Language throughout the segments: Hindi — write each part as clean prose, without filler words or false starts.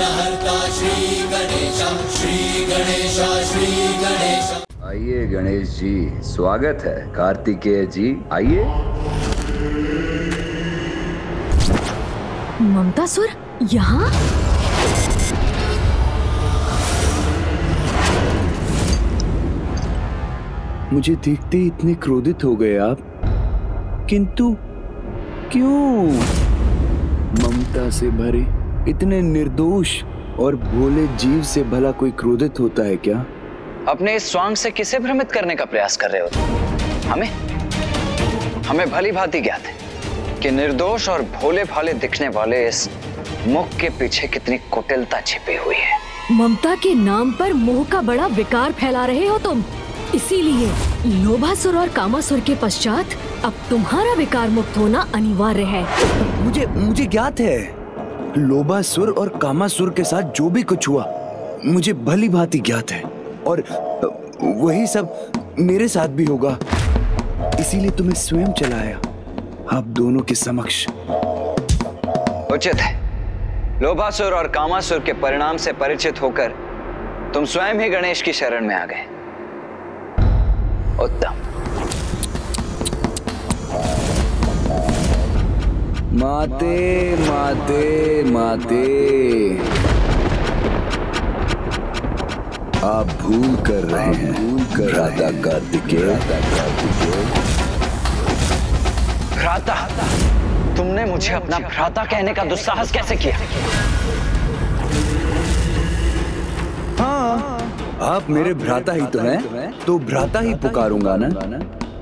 विघ्नहर्ता श्री गणेश, श्री गणेश, श्री गणेश। आइए गणेश जी, स्वागत है। कार्तिकेय जी आइए। ममतासुर यहाँ? मुझे देखते ही इतने क्रोधित हो गए आप, किंतु क्यों? ममता से भरे इतने निर्दोष और भोले जीव से भला कोई क्रोधित होता है क्या? अपने इस स्वांग से किसे भ्रमित करने का प्रयास कर रहे हो तुम? हमें भली भांति ज्ञात है कि निर्दोष और भोले भाले दिखने वाले इस मुख के पीछे कितनी कुटिलता छिपी हुई है। ममता के नाम पर मोह का बड़ा विकार फैला रहे हो तुम, इसीलिए लोभासुर और कामासुर के पश्चात अब तुम्हारा विकार मुक्त होना अनिवार्य है। मुझे ज्ञात है, लोभासुर और कामासुर के साथ जो भी कुछ हुआ मुझे भली भांति ज्ञात है, और वही सब मेरे साथ भी होगा। इसीलिए तुम्हें स्वयं चलाया आप दोनों के समक्ष। उचित है, लोभासुर और कामासुर के परिणाम से परिचित होकर तुम स्वयं ही गणेश की शरण में आ गए। उत्तम। माते माते माते, आप भूल कर रहे हैं भ्राता कार्तिकेय। भ्राता? तुमने मुझे अपना भ्राता कहने का दुस्साहस कैसे किया? हाँ, आप मेरे भ्राता ही तो हैं, तो भ्राता ही पुकारूंगा ना।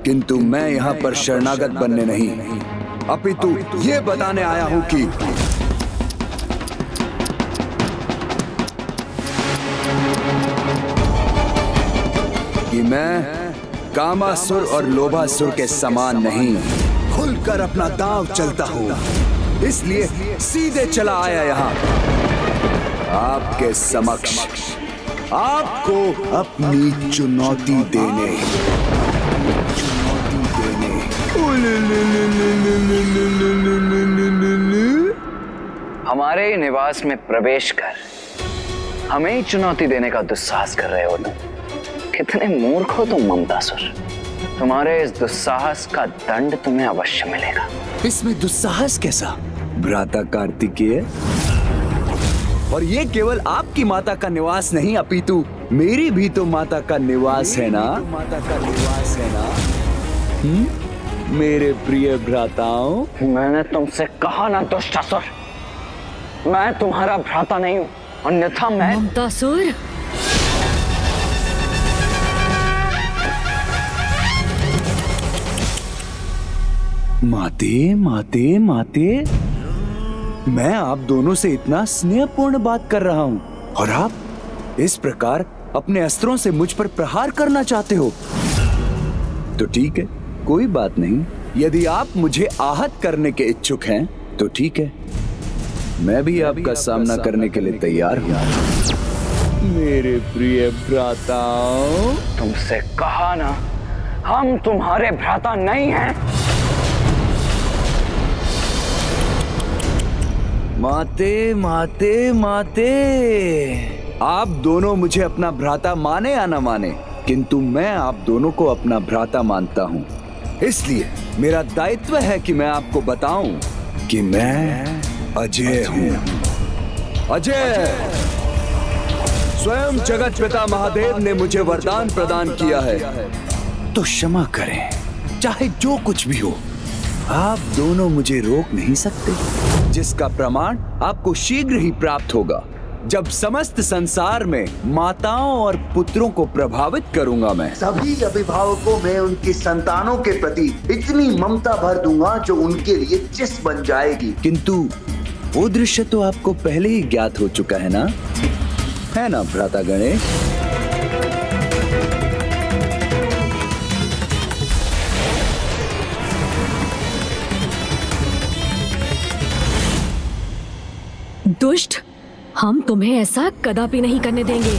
किंतु मैं यहाँ पर शरणागत बनने नहीं, अपितु ये बताने आया हूँ कि मैं कामासुर और लोभासुर के समान नहीं, खुलकर अपना दांव चलता हूँ। इसलिए सीधे चला आया यहाँ आपके समक्ष, आपको अपनी चुनौती देने। हमारे निवास में प्रवेश कर हमें ही चुनौती देने का दुस्साहस कर रहे हो तुम। कितने मूर्ख हो तुम ममतासुर। तुम्हारे इस दुस्साहस का दंड तुम्हें अवश्य मिलेगा। इसमें दुस्साहस कैसा भ्राता कार्तिकेय? और ये केवल आपकी माता का निवास नहीं, अपितु मेरी भी तो माता का निवास है ना। माता का निवास है ना मेरे प्रिय भ्राताओं। मैंने तुमसे कहा ना दुष्टासुर, मैं तुम्हारा भ्राता नहीं हूँ, अन्यथा मैं। ममतासुर, माते माते माते, मैं आप दोनों से इतना स्नेहपूर्ण बात कर रहा हूँ और आप इस प्रकार अपने अस्त्रों से मुझ पर प्रहार करना चाहते हो। तो ठीक है, कोई बात नहीं। यदि आप मुझे आहत करने के इच्छुक हैं तो ठीक है, मैं भी आपका सामना करने के लिए तैयार हूँ। मेरे प्रिय भ्राताओं, तुमसे कहा ना, हम तुम्हारे भ्राता नहीं हैं। माते माते माते, आप दोनों मुझे अपना भ्राता माने या ना माने, किंतु मैं आप दोनों को अपना भ्राता मानता हूँ। इसलिए मेरा दायित्व है कि मैं आपको बताऊं कि मैं अजय हूँ। अजय, स्वयं जगत पिता महादेव ने मुझे वरदान प्रदान किया है, तो क्षमा करें, चाहे जो कुछ भी हो, आप दोनों मुझे रोक नहीं सकते, जिसका प्रमाण आपको शीघ्र ही प्राप्त होगा, जब समस्त संसार में माताओं और पुत्रों को प्रभावित करूंगा। मैं सभी अभिभावकों में उनकी संतानों के प्रति इतनी ममता भर दूंगा जो उनके लिए चिस बन जाएगी। किंतु वो दृश्य तो आपको पहले ही ज्ञात हो चुका है ना, है ना भ्राता गणेश? दुष्ट, हम तुम्हें ऐसा कदापि नहीं करने देंगे।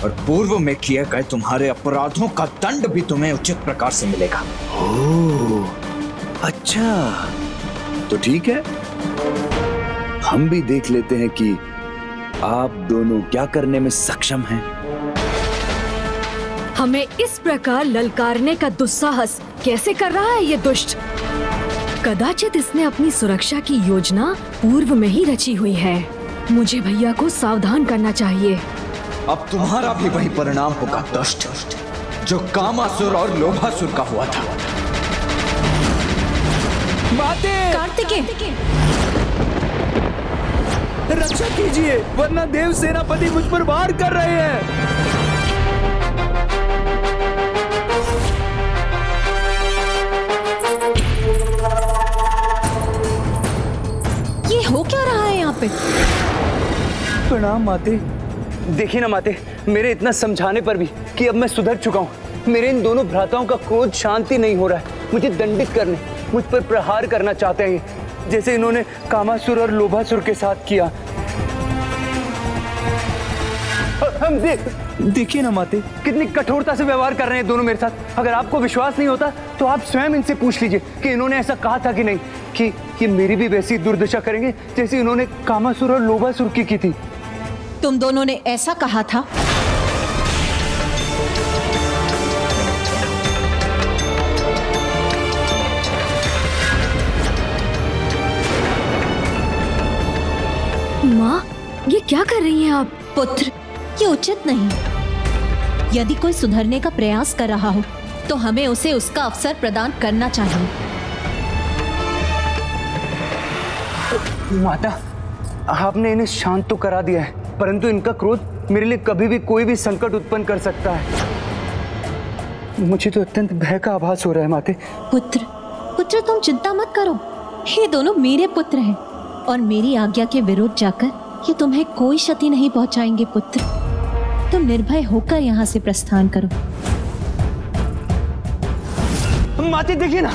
और पूर्व में किए गए तुम्हारे अपराधों का दंड भी तुम्हें उचित प्रकार से मिलेगा। ओह, अच्छा, तो ठीक है, हम भी देख लेते हैं कि आप दोनों क्या करने में सक्षम हैं। हमें इस प्रकार ललकारने का दुस्साहस कैसे कर रहा है ये दुष्ट? कदाचित इसने अपनी सुरक्षा की योजना पूर्व में ही रची हुई है। मुझे भैया को सावधान करना चाहिए। अब तुम्हारा भी वही परिणाम होगा दुष्ट, जो कामासुर और लोभासुर का हुआ था। माते! कार्तिकेय! रक्षा कीजिए, वरना देव सेनापति मुझ पर वार कर रहे हैं। ये हो क्या रहा है यहाँ पे? प्रणाम माते। देखिए ना माते, मेरे इतना समझाने पर भी कि अब मैं सुधर चुका हूँ, मेरे इन दोनों भ्राताओं का क्रोध शांति नहीं हो रहा है। मुझे दंडित करने, मुझ पर प्रहार करना चाहते हैं, जैसे इन्होंने कामासुर और लोभासुर के साथ किया। हम देखिए ना माते, कितनी कठोरता से व्यवहार कर रहे हैं दोनों मेरे साथ। अगर आपको विश्वास नहीं होता तो आप स्वयं इनसे पूछ लीजिए कि इन्होंने ऐसा कहा था कि नहीं कि ये मेरी भी वैसी दुर्दशा करेंगे जैसे इन्होंने कामासुर और लोभासुर की थी। तुम दोनों ने ऐसा कहा था? माँ, ये क्या कर रही हैं आप? पुत्र, ये उचित नहीं। यदि कोई सुधरने का प्रयास कर रहा हो तो हमें उसे उसका अवसर प्रदान करना चाहिए। माता, आपने इन्हें शांत तो करा दिया है, परंतु इनका क्रोध मेरे लिए कभी भी कोई भी संकट उत्पन्न कर सकता है। मुझे तो अत्यंत भय का आभास हो रहा है माते। पुत्र, पुत्र तुम चिंता मत करो। ये दोनों मेरे पुत्र हैं और मेरी आज्ञा के विरुद्ध जाकर ये तुम्हें कोई क्षति नहीं पहुंचाएंगे। पुत्र, तुम निर्भय होकर यहाँ से प्रस्थान करो। माते देखिए ना,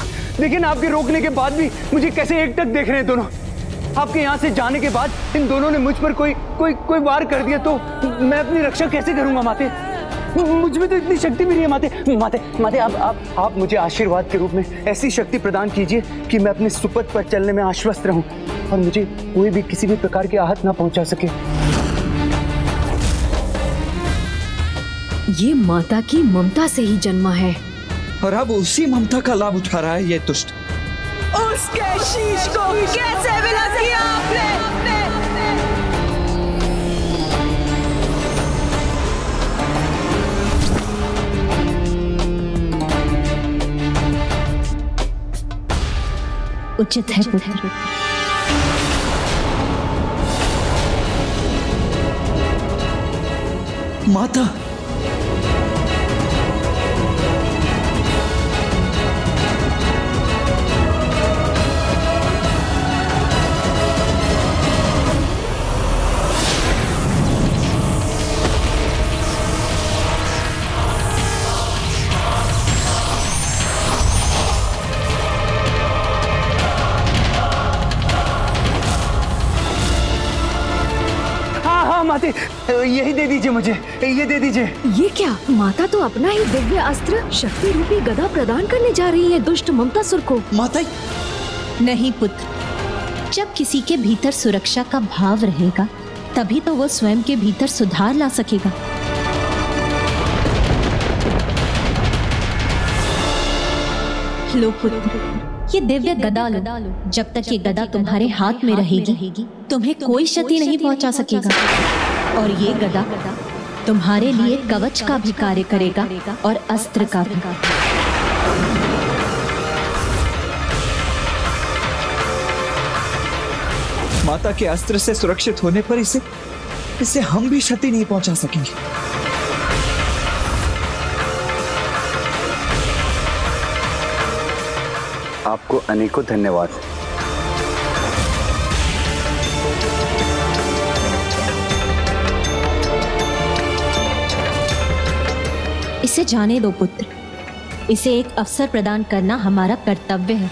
आपके रोकने के बाद भी मुझे कैसे एकटक देख रहे हैं दोनों। आपके यहाँ से जाने के बाद इन दोनों ने मुझ पर कोई वार कर दिया तो मैं अपनी रक्षा कैसे करूंगा माते? मुझ में तो इतनी शक्ति भी नहीं है माते। आप मुझे आशीर्वाद के रूप में ऐसी शक्ति प्रदान कीजिए कि मैं अपने सुपथ पर चलने में आश्वस्त रहूं और मुझे कोई भी किसी भी प्रकार की आहत ना पहुंचा सके। ये माता की ममता से ही जन्मा है और अब उसी ममता का लाभ उठा रहा है ये दुष्ट। उसके शीश को कैसे विलग किया आपने? उचित है पुत्र। माता, माते, यही दे दीजिए मुझे, ये दे दीजिए। ये क्या? माता तो अपना ही दिव्य अस्त्र शक्ति रूपी गदा प्रदान करने जा रही है दुष्ट ममतासुर को। माता, नहीं पुत्र, जब किसी के भीतर सुरक्षा का भाव रहेगा तभी तो वो स्वयं के भीतर सुधार ला सकेगा। लो पुत्र, ये दिव्य गदा लो। जब तक ये गदा तुम्हारे हाथ में रहेगी तुम्हें कोई क्षति नहीं पहुंचा सकेगा। और ये गदा तुम्हारे लिए कवच का भी कार्य करेगा और अस्त्र का भी। माता के अस्त्र से सुरक्षित होने पर इसे हम भी क्षति नहीं पहुंचा सकेंगे। आपको अनेकों धन्यवाद। इसे जाने दो पुत्र, इसे एक अवसर प्रदान करना हमारा कर्तव्य है।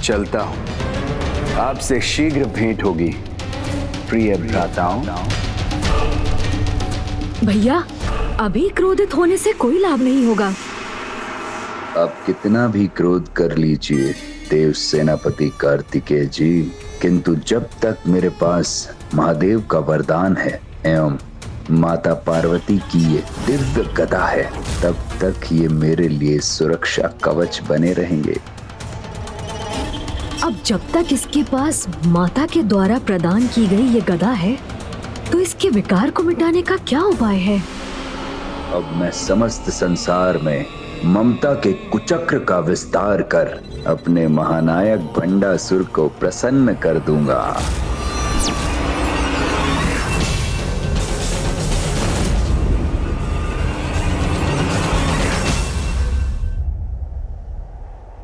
चलता हूं। आपसे शीघ्र भेंट होगी प्रिय भ्राताओं। भैया, अभी क्रोधित होने से कोई लाभ नहीं होगा। आप कितना भी क्रोध कर लीजिए देव सेनापति कार्तिकेय जी, किंतु जब तक मेरे पास महादेव का वरदान है एवं माता पार्वती की ये दिव्य गदा है, तब तक ये मेरे लिए सुरक्षा कवच बने रहेंगे। अब जब तक इसके पास माता के द्वारा प्रदान की गई ये गदा है, तो इसके विकार को मिटाने का क्या उपाय है? अब मैं समस्त संसार में ममता के कुचक्र का विस्तार कर अपने महानायक भंडासुर को प्रसन्न कर दूंगा।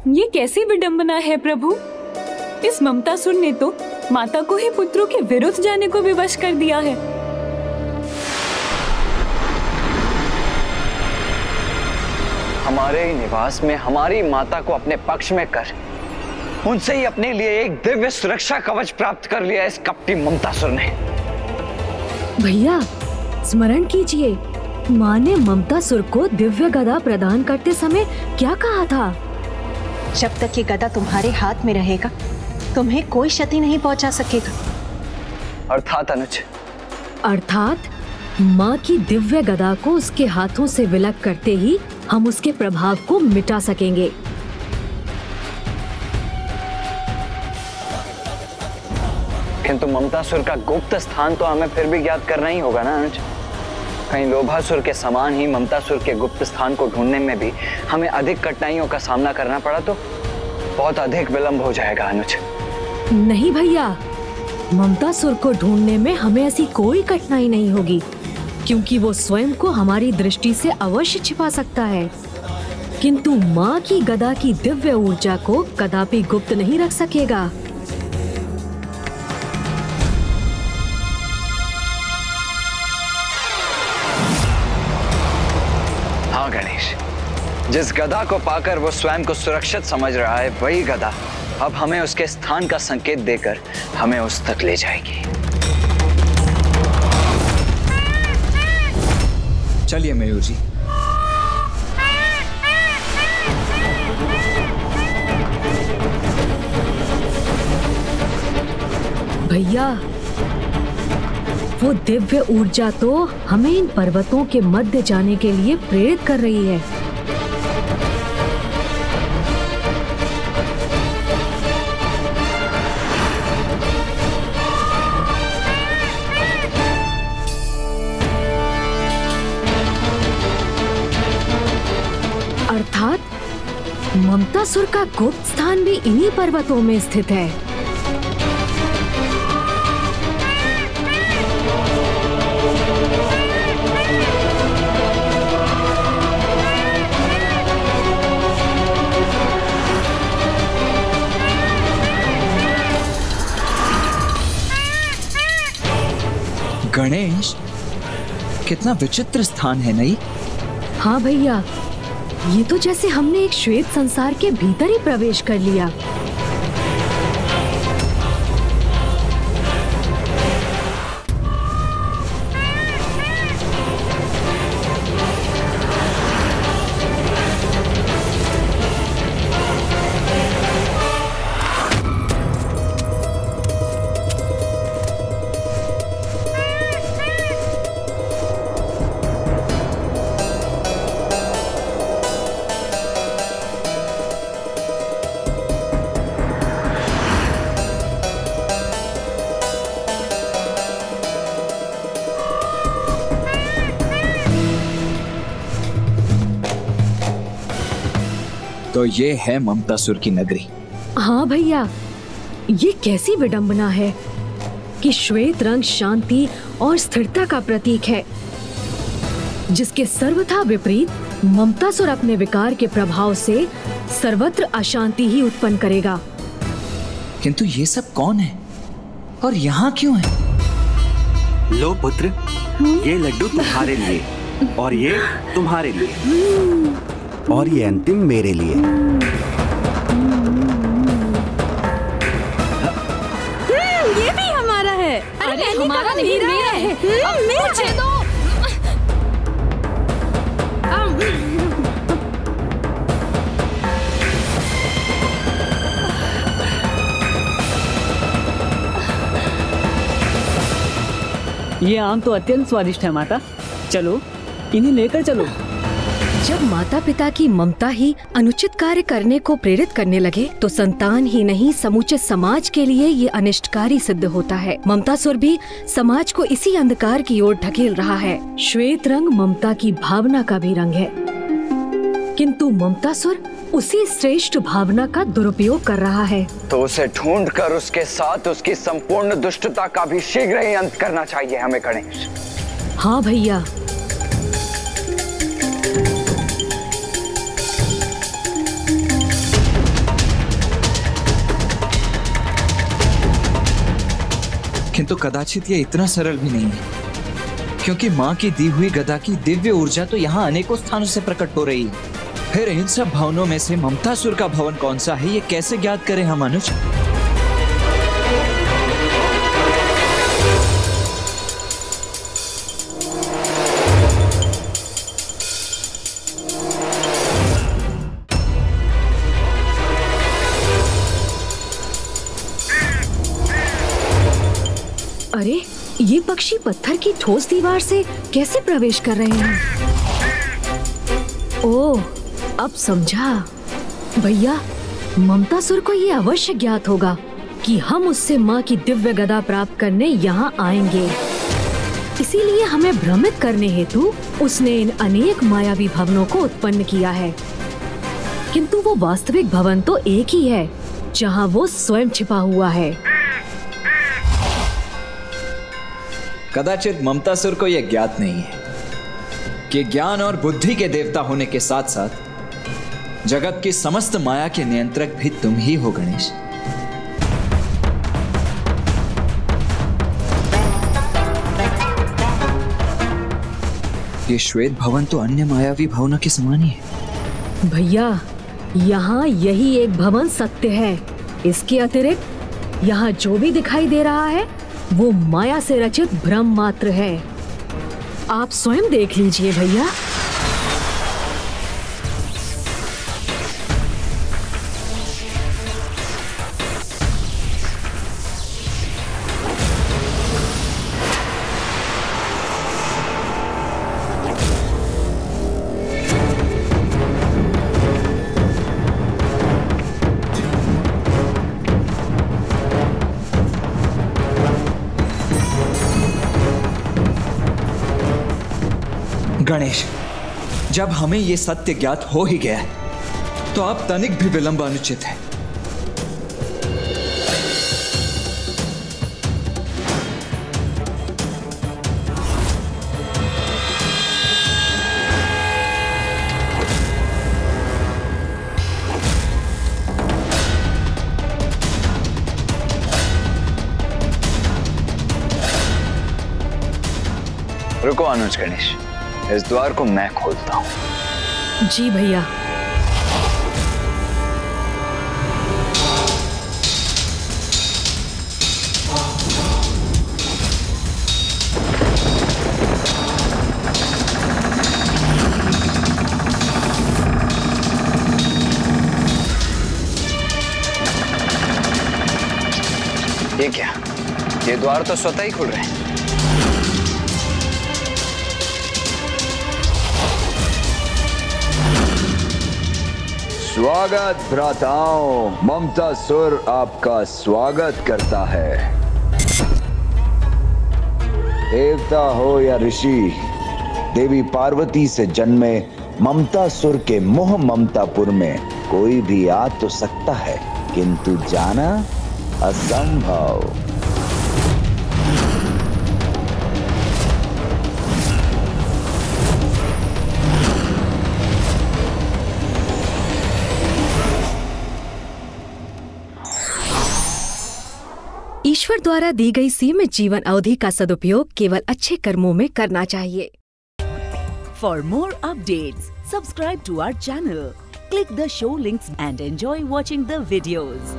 ये कैसी विडंबना है प्रभु? इस ममतासुर ने तो माता को ही पुत्रों के विरुद्ध जाने को विवश कर दिया है। हमारे निवास में हमारी माता को अपने पक्ष में कर उनसे ही अपने लिए एक दिव्य सुरक्षा कवच प्राप्त कर लिया इस कपटी ममतासुर ने। भैया, स्मरण कीजिए, माँ ने ममतासुर को दिव्य गदा प्रदान करते समय क्या कहा था? जब तक ये गदा तुम्हारे हाथ में रहेगा, तुम्हें कोई क्षति नहीं पहुंचा सकेगा। अर्थात अनुज? अर्थात माँ की दिव्य गदा को उसके हाथों से विलग करते ही हम उसके प्रभाव को मिटा सकेंगे। किंतु ममतासुर का गुप्त स्थान तो हमें फिर भी ज्ञात करना ही होगा ना अनुज? कहीं लोभासुर के समान ही ममतासुर के गुप्त स्थान को ढूंढने में भी हमें अधिक कठिनाइयों का सामना करना पड़ा तो बहुत अधिक विलंब हो जाएगा अनुज। नहीं भैया, ममतासुर को ढूंढने में हमें ऐसी कोई कठिनाई नहीं होगी, क्योंकि वो स्वयं को हमारी दृष्टि से अवश्य छिपा सकता है, किंतु माँ की गदा की दिव्य ऊर्जा को कदापि गुप्त नहीं रख सकेगा। हाँ गणेश, जिस गदा को पाकर वो स्वयं को सुरक्षित समझ रहा है, वही गदा अब हमें उसके स्थान का संकेत देकर हमें उस तक ले जाएगी। चलिए मयूर जी। भैया, वो दिव्य ऊर्जा तो हमें इन पर्वतों के मध्य जाने के लिए प्रेरित कर रही है। अर्थात ममतासुर का गुप्त स्थान भी इन्हीं पर्वतों में स्थित है। गणेश, कितना विचित्र स्थान है नहीं? हाँ भैया, ये तो जैसे हमने एक श्वेत संसार के भीतर ही प्रवेश कर लिया। तो ये है ममतासुर की नगरी। हाँ भैया, ये कैसी विडंबना है कि श्वेत रंग शांति और स्थिरता का प्रतीक है, जिसके सर्वथा विपरीत ममतासुर अपने विकार के प्रभाव से सर्वत्र अशांति ही उत्पन्न करेगा। किंतु ये सब कौन है और यहाँ क्यों है? लो पुत्र, ये लड्डू तुम्हारे लिए और ये तुम्हारे लिए और ये अंतिम मेरे लिए। अरे हमारा नहीं, मेरा है। मुझे दो। ये आम तो अत्यंत स्वादिष्ट है माता, चलो इन्हें लेकर चलो। जब माता पिता की ममता ही अनुचित कार्य करने को प्रेरित करने लगे तो संतान ही नहीं समूचे समाज के लिए ये अनिष्टकारी सिद्ध होता है। ममतासुर भी समाज को इसी अंधकार की ओर ढकेल रहा है। श्वेत रंग ममता की भावना का भी रंग है, किंतु ममतासुर उसी श्रेष्ठ भावना का दुरुपयोग कर रहा है। तो उसे ढूंढकर उसके साथ उसकी संपूर्ण दुष्टता का भी शीघ्र ही अंत करना चाहिए हमें गणेश। हाँ भैया। किंतु कदाचित ये इतना सरल भी नहीं है, क्योंकि माँ की दी हुई गदा की दिव्य ऊर्जा तो यहाँ अनेकों स्थानों से प्रकट हो रही है। फिर इन सब भवनों में से ममतासुर का भवन कौन सा है, ये कैसे ज्ञात करें हम अनुज? अरे ये पक्षी पत्थर की ठोस दीवार से कैसे प्रवेश कर रहे हैं? ओह, अब समझा। भैया, ममतासुर को ये अवश्य ज्ञात होगा कि हम उससे माँ की दिव्य गदा प्राप्त करने यहाँ आएंगे। इसीलिए हमें भ्रमित करने हेतु उसने इन अनेक मायावी भवनों को उत्पन्न किया है। किंतु वो वास्तविक भवन तो एक ही है, जहाँ वो स्वयं छिपा हुआ है। कदाचित ममतासुर को यह ज्ञात नहीं है कि ज्ञान और बुद्धि के देवता होने के साथ साथ जगत की समस्त माया के नियंत्रक भी तुम ही हो गणेश। ये श्वेत भवन तो अन्य मायावी भवनों के समान ही है। भैया, यहाँ यही एक भवन सत्य है। इसके अतिरिक्त यहाँ जो भी दिखाई दे रहा है वो माया से रचित भ्रम मात्र है। आप स्वयं देख लीजिए भैया। गणेश, जब हमें यह सत्य ज्ञात हो ही गया है तो अब तनिक भी विलंब अनुचित है। रुको अनुज गणेश, इस द्वार को मैं खोलता हूं। जी भैया। ये क्या? ये द्वार तो स्वतः ही खुल रहे हैं। स्वागत भ्राताओं, ममतासुर आपका स्वागत करता है। देवता हो या ऋषि, देवी पार्वती से जन्मे ममतासुर के मोह ममतापुर में कोई भी आ तो सकता है, किंतु जाना असंभव। ईश्वर द्वारा दी गई सीमित जीवन अवधि का सदुपयोग केवल अच्छे कर्मों में करना चाहिए। For more updates, subscribe to our channel, click the show links and enjoy watching the videos.